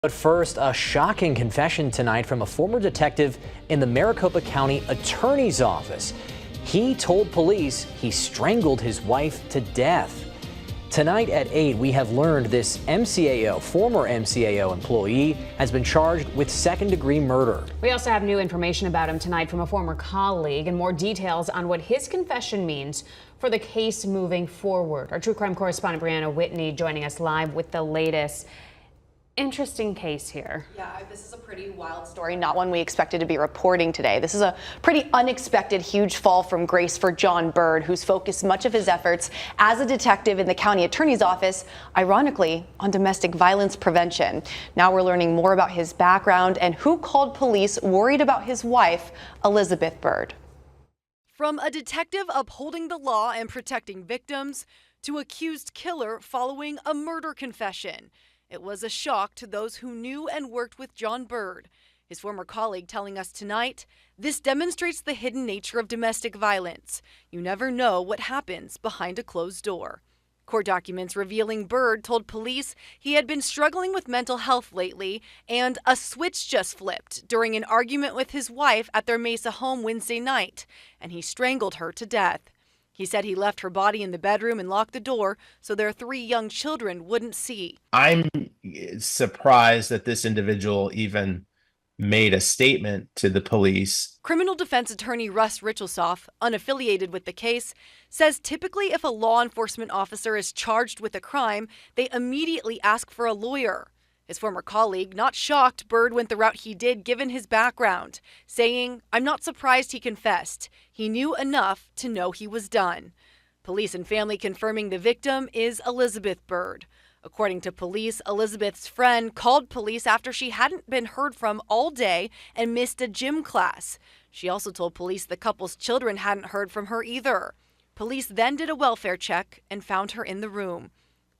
But first, a shocking confession tonight from a former detective in the Maricopa County Attorney's Office. He told police he strangled his wife to death. Tonight at 8, we have learned this former MCAO employee has been charged with second-degree murder. We also have new information about him tonight from a former colleague and more details on what his confession means for the case moving forward. Our true crime correspondent Briana Whitney joining us live with the latest. Interesting case here. Yeah, this is a pretty wild story, not one we expected to be reporting today. This is a pretty unexpected huge fall from grace for John Byrd, who's focused much of his efforts as a detective in the county attorney's office, ironically, on domestic violence prevention. Now we're learning more about his background and who called police worried about his wife, Elizabeth Byrd. From a detective upholding the law and protecting victims to accused killer following a murder confession. It was a shock to those who knew and worked with John Byrd. His former colleague telling us tonight, this demonstrates the hidden nature of domestic violence. You never know what happens behind a closed door. Court documents revealing Byrd told police he had been struggling with mental health lately, and a switch just flipped during an argument with his wife at their Mesa home Wednesday night, and he strangled her to death. He said he left her body in the bedroom and locked the door so their 3 young children wouldn't see. I'm surprised that this individual even made a statement to the police. Criminal defense attorney Russ Richelsoph, unaffiliated with the case, says typically if a law enforcement officer is charged with a crime, they immediately ask for a lawyer. His former colleague, not shocked Byrd went the route he did given his background, saying, "I'm not surprised he confessed. He knew enough to know he was done." Police and family confirming the victim is Elizabeth Byrd. According to police, Elizabeth's friend called police after she hadn't been heard from all day and missed a gym class. She also told police the couple's children hadn't heard from her either. Police then did a welfare check and found her in the room.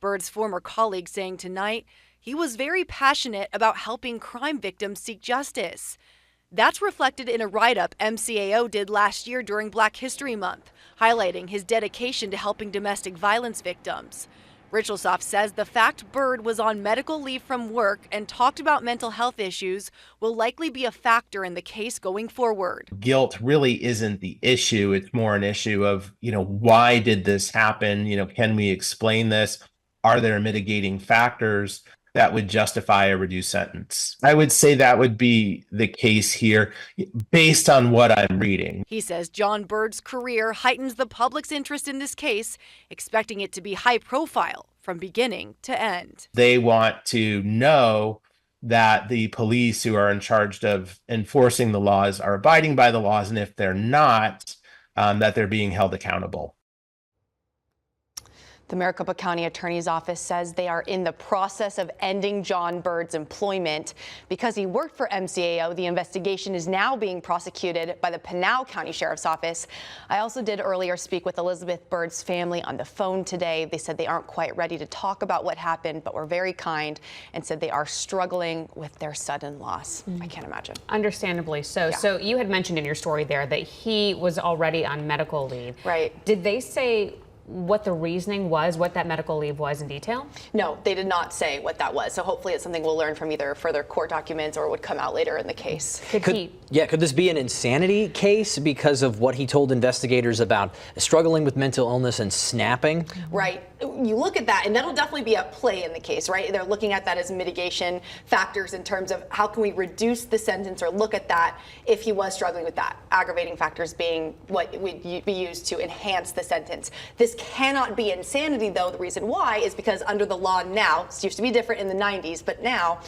Byrd's former colleague saying tonight, he was very passionate about helping crime victims seek justice. That's reflected in a write-up MCAO did last year during Black History Month, highlighting his dedication to helping domestic violence victims. Richelsoph says the fact Byrd was on medical leave from work and talked about mental health issues will likely be a factor in the case going forward. Guilt really isn't the issue. It's more an issue of, why did this happen? Can we explain this? Are there mitigating factors that would justify a reduced sentence? I would say that would be the case here based on what I'm reading. He says John Byrd's career heightens the public's interest in this case, expecting it to be high profile from beginning to end. They want to know that the police who are in charge of enforcing the laws are abiding by the laws, and if they're not, that they're being held accountable. The Maricopa County Attorney's Office says they are in the process of ending John Byrd's employment. Because he worked for MCAO, the investigation is now being prosecuted by the Pinal County Sheriff's Office. I also did earlier speak with Elizabeth Byrd's family on the phone today. They said they aren't quite ready to talk about what happened, but were very kind and said they are struggling with their sudden loss. I can't imagine. Understandably so. Yeah. So you had mentioned in your story there that he was already on medical leave. Right. Did they say what the reasoning was, what that medical leave was in detail? No, they did not say what that was. So hopefully it's something we'll learn from either further court documents or would come out later in the case. Could this be an insanity case because of what he told investigators about struggling with mental illness and snapping? Right. You look at that, and that'll definitely be at play in the case, right? They're looking at that as mitigation factors in terms of how can we reduce the sentence or look at that if he was struggling with that. Aggravating factors being what would be used to enhance the sentence. This cannot be insanity, though. The reason why is because under the law now, it used to be different in the 90s, but now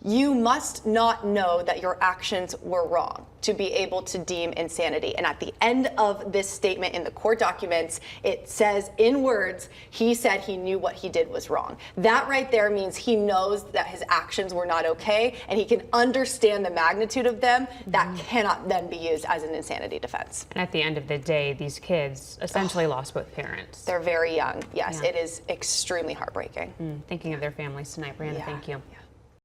you must not know that your actions were wrong to be able to deem insanity. And at the end of this statement in the court documents, it says in words, he said he knew what he did was wrong. That right there means he knows that his actions were not okay, and he can understand the magnitude of them. That cannot then be used as an insanity defense. And at the end of the day, these kids essentially lost both parents. They're very young. Yes, Yeah. it is extremely heartbreaking. Thinking of their families tonight, Briana, Yeah. thank you. Yeah.